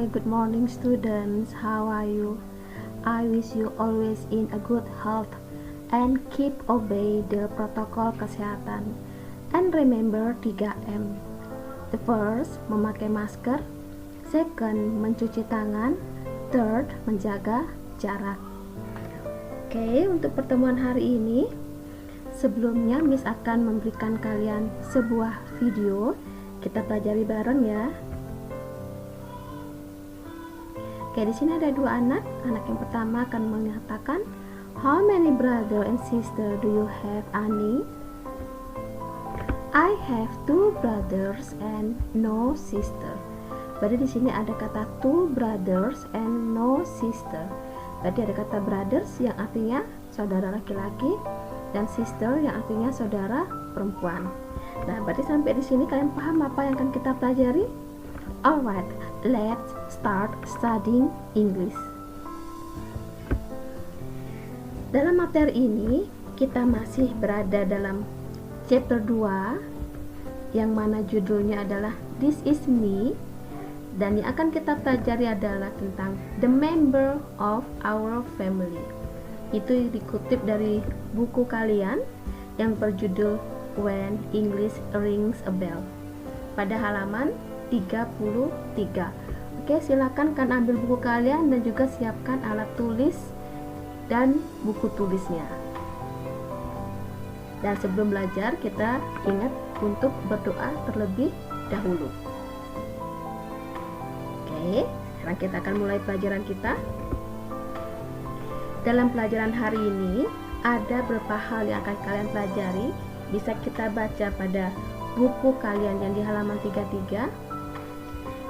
Hi, good morning students. How are you? I wish you always in a good health and keep obey the protokol kesehatan. And remember 3M. The first, memakai masker. Second, mencuci tangan. Third, menjaga jarak. Oke, untuk pertemuan hari ini, sebelumnya Miss akan memberikan kalian sebuah video. Kita pelajari bareng ya. Oke, di sini ada dua anak. Anak yang pertama akan mengatakan, how many brother and sister do you have, Ani? I have 2 brothers and no sister. Berarti di sini ada kata 2 brothers and no sister. Berarti ada kata brothers yang artinya saudara laki-laki dan sister yang artinya saudara perempuan. Nah, berarti sampai di sini kalian paham apa yang akan kita pelajari? Alright, let's start studying English. Dalam materi ini, kita masih berada dalam chapter 2 yang mana judulnya adalah This is Me, dan yang akan kita pelajari adalah tentang the member of our family. Itu dikutip dari buku kalian yang berjudul When English Rings a Bell pada halaman 33. Oke, silakan kan ambil buku kalian dan juga siapkan alat tulis dan buku tulisnya. Dan sebelum belajar, kita ingat untuk berdoa terlebih dahulu. Oke, sekarang kita akan mulai pelajaran kita. Dalam pelajaran hari ini, ada beberapa hal yang akan kalian pelajari. Bisa kita baca pada buku kalian yang di halaman 33.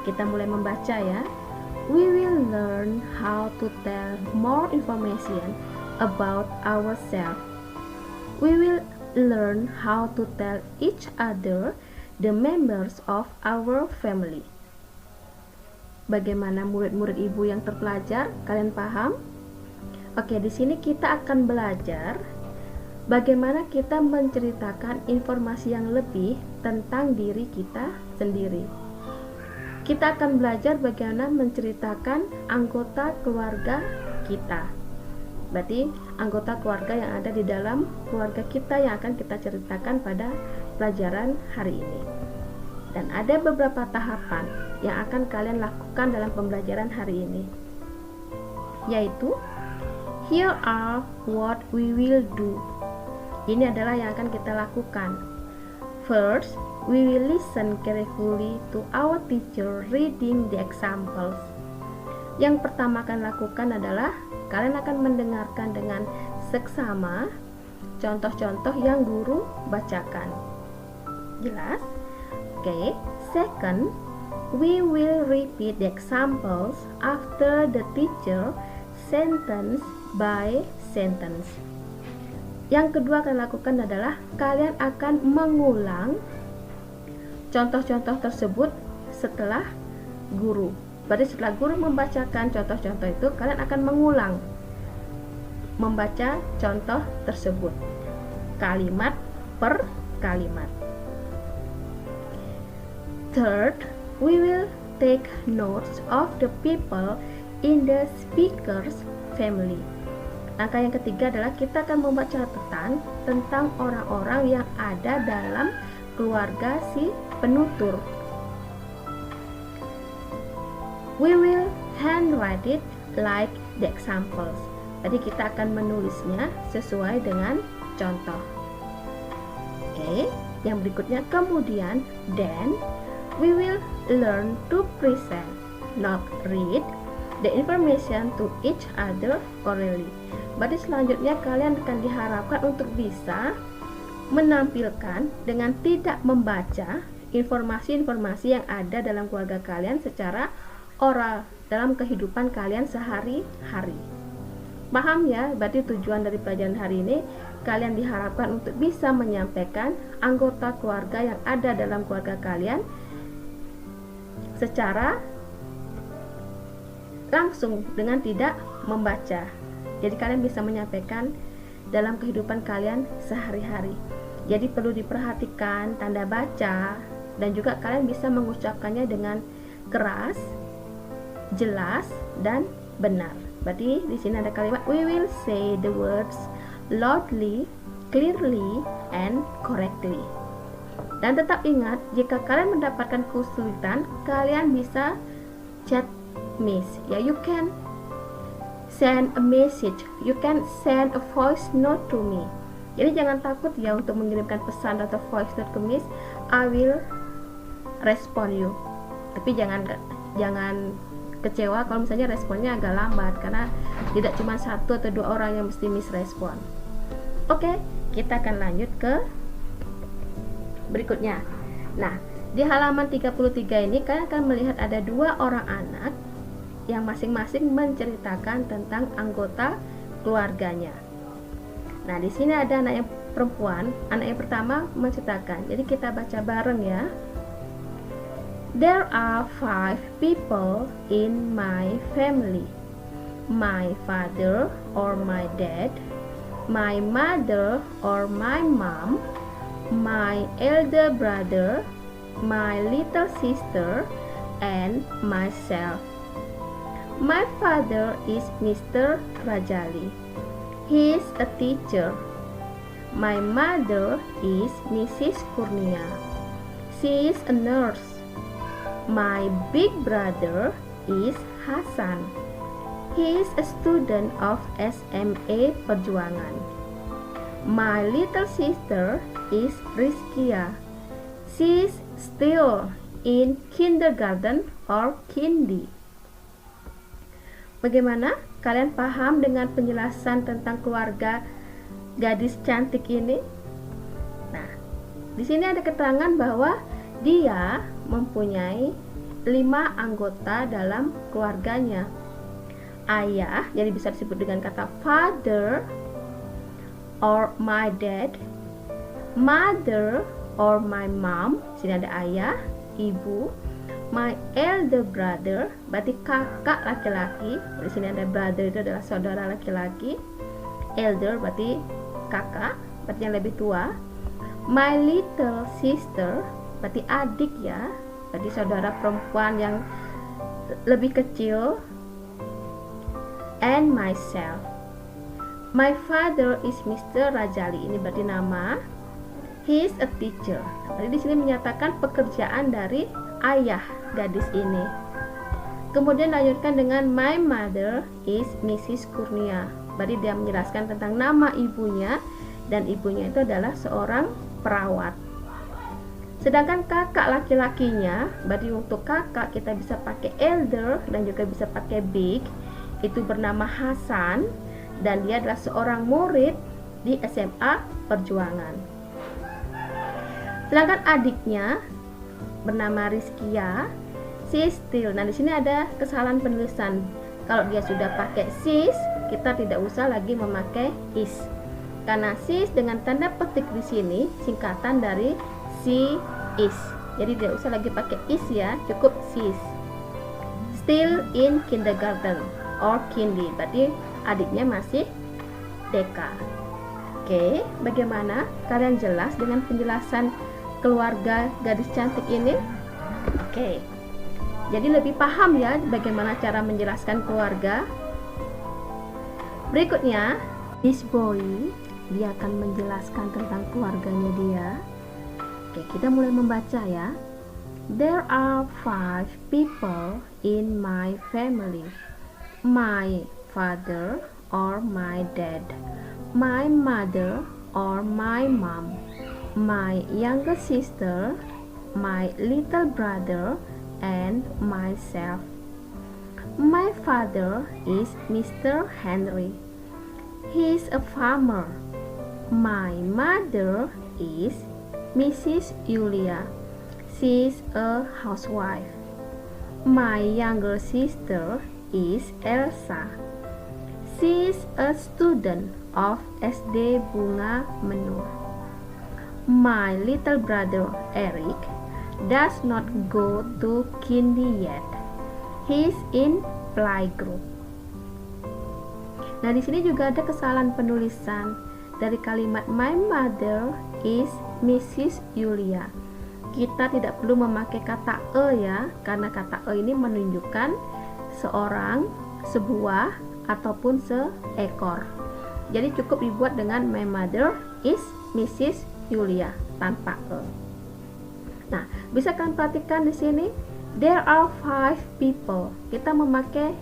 Kita mulai membaca ya. We will learn how to tell more information about ourselves. We will learn how to tell each other the members of our family. Bagaimana murid-murid ibu yang terpelajar? Kalian paham? Oke, di sini kita akan belajar bagaimana kita menceritakan informasi yang lebih tentang diri kita sendiri. Kita akan belajar bagaimana menceritakan anggota keluarga kita. Berarti anggota keluarga yang ada di dalam keluarga kita yang akan kita ceritakan pada pelajaran hari ini. Dan ada beberapa tahapan yang akan kalian lakukan dalam pembelajaran hari ini, yaitu here are what we will do. Ini adalah yang akan kita lakukan. First, we will listen carefully to our teacher reading the examples. Yang pertama akan lakukan adalah kalian akan mendengarkan dengan seksama contoh-contoh yang guru bacakan. Jelas? Oke. Second, we will repeat the examples after the teacher sentence by sentence. Yang kedua akan lakukan adalah kalian akan mengulang contoh-contoh tersebut setelah guru. Berarti setelah guru membacakan contoh-contoh itu, kalian akan mengulang membaca contoh tersebut kalimat per kalimat. Third, we will take notes of the people in the speaker's family. Langkah yang ketiga adalah kita akan membuat catatan tentang orang-orang yang ada dalam keluarga si penutur. We will handwrite it like the examples. Jadi kita akan menulisnya sesuai dengan contoh. Oke, yang berikutnya kemudian then we will learn to present, not read, the information to each other orally. Berarti selanjutnya kalian akan diharapkan untuk bisa menampilkan dengan tidak membaca informasi-informasi yang ada dalam keluarga kalian secara oral dalam kehidupan kalian sehari-hari. Paham ya? Berarti tujuan dari pelajaran hari ini kalian diharapkan untuk bisa menyampaikan anggota keluarga yang ada dalam keluarga kalian secara langsung dengan tidak membaca. Jadi kalian bisa menyampaikan dalam kehidupan kalian sehari-hari. Jadi perlu diperhatikan tanda baca dan juga kalian bisa mengucapkannya dengan keras jelas dan benar. Berarti di sini ada kalimat we will say the words loudly, clearly, and correctly. Dan tetap ingat, jika kalian mendapatkan kesulitan, kalian bisa chat Miss. Ya, you can send a message, you can send a voice note to me. Jadi jangan takut ya untuk mengirimkan pesan atau voice note ke Miss. I will respond you. Tapi jangan kecewa kalau misalnya responnya agak lambat, karena tidak cuma satu atau dua orang yang mesti Miss respon. Oke, kita akan lanjut ke berikutnya. Nah, di halaman 33 ini kalian akan melihat ada dua orang anak yang masing-masing menceritakan tentang anggota keluarganya. Nah, di sini ada anak yang perempuan, anak yang pertama menceritakan. Jadi kita baca bareng ya. There are 5 people in my family. My father or my dad, my mother or my mom, my elder brother, my little sister, and myself. My father is Mr. Rajali. He is a teacher. My mother is Mrs. Kurnia. She is a nurse. My big brother is Hasan. He is a student of SMA Perjuangan. My little sister is Rizkia. She is still in kindergarten or kindi. Bagaimana? Kalian paham dengan penjelasan tentang keluarga gadis cantik ini? Nah, di sini ada keterangan bahwa dia mempunyai 5 anggota dalam keluarganya. Ayah, jadi bisa disebut dengan kata father or my dad, mother or my mom, sini ada ayah, ibu, my elder brother, berarti kakak laki-laki, di sini ada brother itu adalah saudara laki-laki, elder berarti kakak, berarti yang lebih tua, my little sister, berarti adik ya, berarti saudara perempuan yang lebih kecil, and myself. My father is Mr. Rajali, ini berarti nama. He is a teacher. Berarti di sini menyatakan pekerjaan dari ayah gadis ini. Kemudian lanjutkan dengan my mother is Mrs. Kurnia. Berarti dia menjelaskan tentang nama ibunya, dan ibunya itu adalah seorang perawat. Sedangkan kakak laki-lakinya, berarti untuk kakak kita bisa pakai elder dan juga bisa pakai big, itu bernama Hasan, dan dia adalah seorang murid di SMA Perjuangan. Sedangkan adiknya bernama Rizkia, she still. Nah, di sini ada kesalahan penulisan. Kalau dia sudah pakai sis, kita tidak usah lagi memakai is. Karena sis dengan tanda petik di sini singkatan dari she is. Jadi tidak usah lagi pakai is ya, cukup sis. Still in kindergarten or kindi. Berarti adiknya masih TK. Oke, bagaimana? Kalian jelas dengan penjelasan keluarga gadis cantik ini? Oke. Jadi lebih paham ya bagaimana cara menjelaskan keluarga. Berikutnya, this boy, dia akan menjelaskan tentang keluarganya dia. Oke, kita mulai membaca ya. There are 5 people in my family. My father or my dad, my mother or my mom, my younger sister, my little brother, and myself. My father is Mr. Henry. He is a farmer. My mother is Mrs. Yulia. She is a housewife. My younger sister is Elsa. She is a student of SD Bunga Menur. My little brother Eric does not go to kindi yet. He is in playgroup. Nah, di sini juga ada kesalahan penulisan dari kalimat my mother is Mrs. Yulia. Kita tidak perlu memakai kata e ya, karena kata e ini menunjukkan seorang, sebuah, ataupun seekor. Jadi cukup dibuat dengan my mother is Mrs. Julia tanpa e. Nah, bisa kalian perhatikan di sini there are 5 people. Kita memakai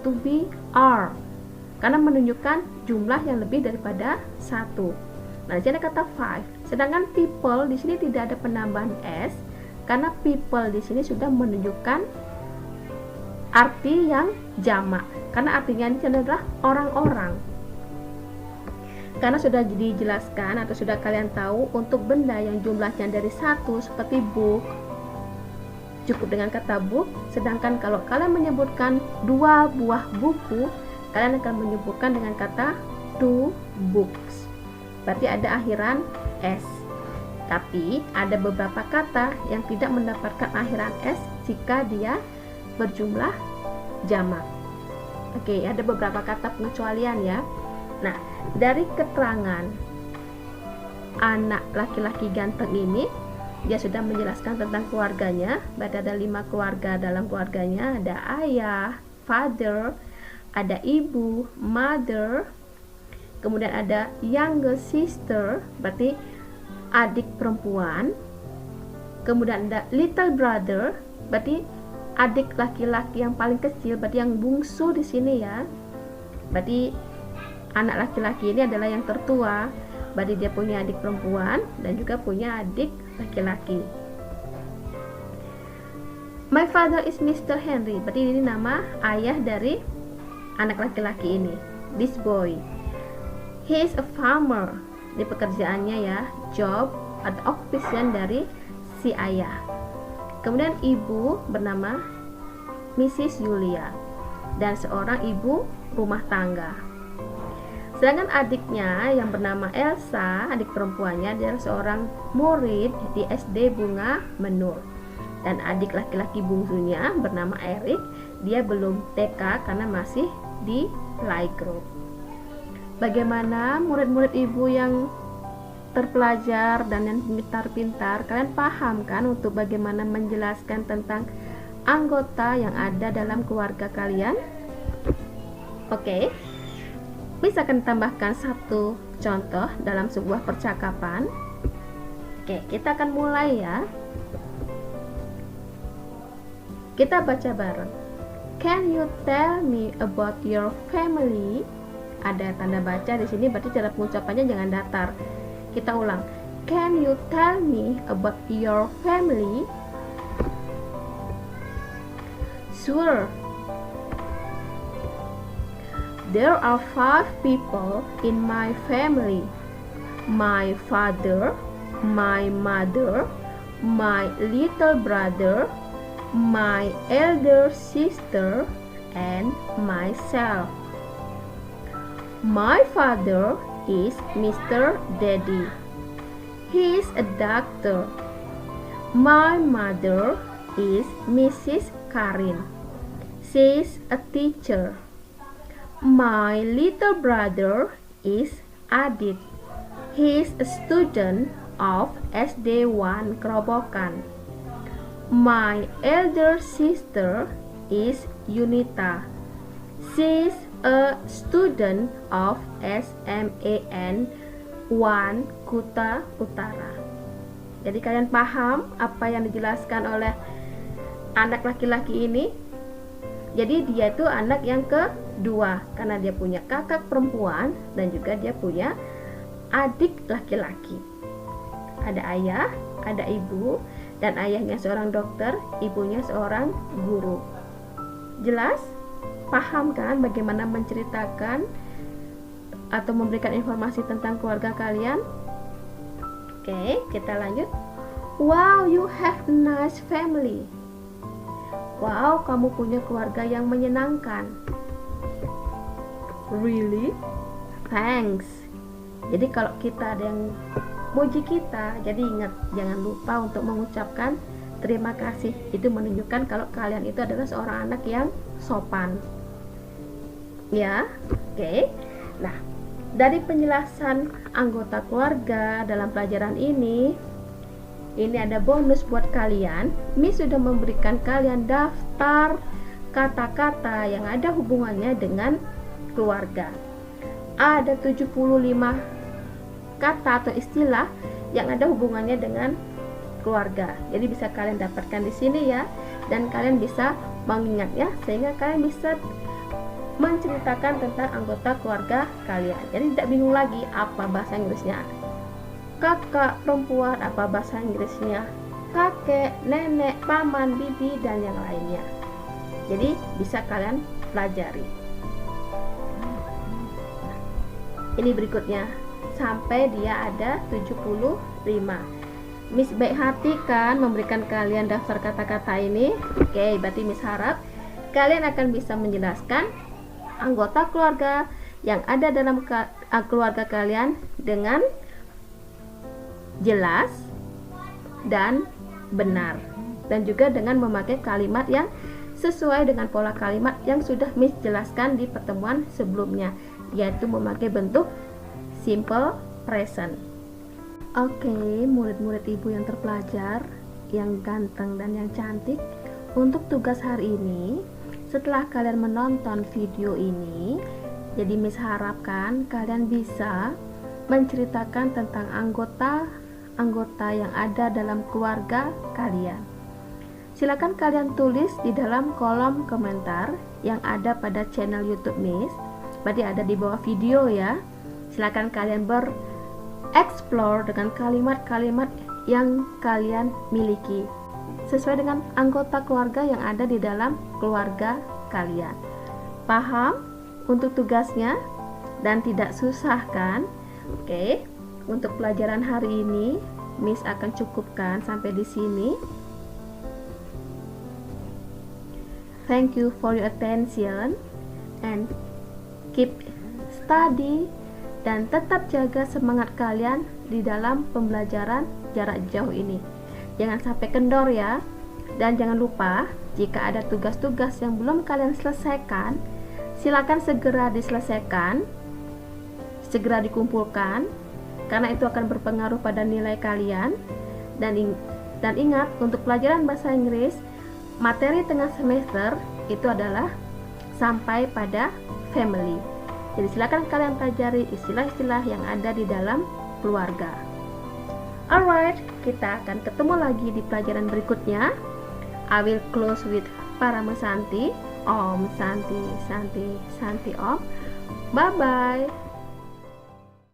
to be are karena menunjukkan jumlah yang lebih daripada 1. Nah, di sini kata 5. Sedangkan people di sini tidak ada penambahan s karena people di sini sudah menunjukkan arti yang jamak. Karena artinya ini adalah orang-orang. Karena sudah dijelaskan atau sudah kalian tahu untuk benda yang jumlahnya dari 1 seperti book cukup dengan kata book, sedangkan kalau kalian menyebutkan 2 buah buku, kalian akan menyebutkan dengan kata 2 books. Berarti ada akhiran s. Tapi ada beberapa kata yang tidak mendapatkan akhiran s jika dia berjumlah jamak. Oke, ada beberapa kata pengecualian ya. Nah, dari keterangan anak laki-laki ganteng ini, dia sudah menjelaskan tentang keluarganya. Berarti ada 5 keluarga dalam keluarganya. Ada ayah, father, ada ibu, mother, kemudian ada younger sister, berarti adik perempuan, kemudian ada little brother, berarti adik laki-laki yang paling kecil, berarti yang bungsu di sini ya. Berarti anak laki-laki ini adalah yang tertua, berarti dia punya adik perempuan dan juga punya adik laki-laki. My father is Mr. Henry, berarti ini nama ayah dari anak laki-laki ini, this boy. He is a farmer, di pekerjaannya ya, job atau occupation dari si ayah. Kemudian ibu bernama Mrs. Julia dan seorang ibu rumah tangga. Sedangkan adiknya yang bernama Elsa, adik perempuannya, dia seorang murid di SD Bunga Menur. Dan adik laki-laki bungsunya bernama Eric, dia belum TK karena masih di playgroup. Bagaimana murid-murid ibu yang terpelajar dan yang pintar-pintar? Kalian paham kan untuk bagaimana menjelaskan tentang anggota yang ada dalam keluarga kalian? Oke. Bisa akan tambahkan satu contoh dalam sebuah percakapan. Oke, kita akan mulai ya. Kita baca bareng. Can you tell me about your family? Ada tanda baca di sini, berarti cara pengucapannya jangan datar. Kita ulang. Can you tell me about your family? Sure. There are 5 people in my family. My father, my mother, my little brother, my elder sister, and myself. My father is Mr. Daddy. He is a doctor. My mother is Mrs. Karin. She is a teacher. My little brother is Adit. He is a student of SD 1 Kerobokan. My elder sister is Yunita. She is a student of SMAN 1 Kuta Utara. Jadi kalian paham apa yang dijelaskan oleh anak laki-laki ini? Jadi dia itu anak yang kedua karena dia punya kakak perempuan dan juga dia punya adik laki-laki. Ada ayah, ada ibu, dan ayahnya seorang dokter, ibunya seorang guru. Jelas? Paham kan bagaimana menceritakan atau memberikan informasi tentang keluarga kalian? Oke, kita lanjut. Wow, you have a nice family. Wow, kamu punya keluarga yang menyenangkan. Really? Thanks. Jadi kalau kita ada yang muji kita, jadi ingat, jangan lupa untuk mengucapkan terima kasih. Itu menunjukkan kalau kalian itu adalah seorang anak yang sopan. Ya, oke. Nah, dari penjelasan anggota keluarga dalam pelajaran ini ada bonus buat kalian. Miss sudah memberikan kalian daftar kata-kata yang ada hubungannya dengan keluarga. Ada 75 kata atau istilah yang ada hubungannya dengan keluarga. Jadi bisa kalian dapatkan di sini ya, dan kalian bisa mengingatnya sehingga kalian bisa menceritakan tentang anggota keluarga kalian. Jadi tidak bingung lagi apa bahasa Inggrisnya. Kakak perempuan apa bahasa Inggrisnya, kakek, nenek, paman, bibi, dan yang lainnya. Jadi bisa kalian pelajari. Ini berikutnya sampai dia ada 75. Miss baik hati kan memberikan kalian daftar kata-kata ini. Oke, berarti Miss harap kalian akan bisa menjelaskan anggota keluarga yang ada dalam keluarga kalian dengan jelas dan benar, dan juga dengan memakai kalimat yang sesuai dengan pola kalimat yang sudah Miss jelaskan di pertemuan sebelumnya, yaitu memakai bentuk simple present. Oke, murid-murid ibu yang terpelajar, yang ganteng dan yang cantik, untuk tugas hari ini, setelah kalian menonton video ini, jadi Miss harapkan kalian bisa menceritakan tentang anggota yang ada dalam keluarga kalian. Silakan kalian tulis di dalam kolom komentar yang ada pada channel YouTube Miss, berarti ada di bawah video ya. Silakan kalian explore dengan kalimat-kalimat yang kalian miliki sesuai dengan anggota keluarga yang ada di dalam keluarga kalian. Paham untuk tugasnya dan tidak susah kan? Oke, untuk pelajaran hari ini Miss akan cukupkan sampai di sini. Thank you for your attention and keep study, dan tetap jaga semangat kalian di dalam pembelajaran jarak jauh ini. Jangan sampai kendor ya. Dan jangan lupa, jika ada tugas-tugas yang belum kalian selesaikan, silakan segera diselesaikan, segera dikumpulkan, karena itu akan berpengaruh pada nilai kalian. Dan ingat, untuk pelajaran bahasa Inggris, materi tengah semester itu adalah sampai pada family. Jadi silakan kalian pelajari istilah-istilah yang ada di dalam keluarga. Alright, kita akan ketemu lagi di pelajaran berikutnya. I will close with Parama Santi. Om Santi Santi Santi Om. Bye bye.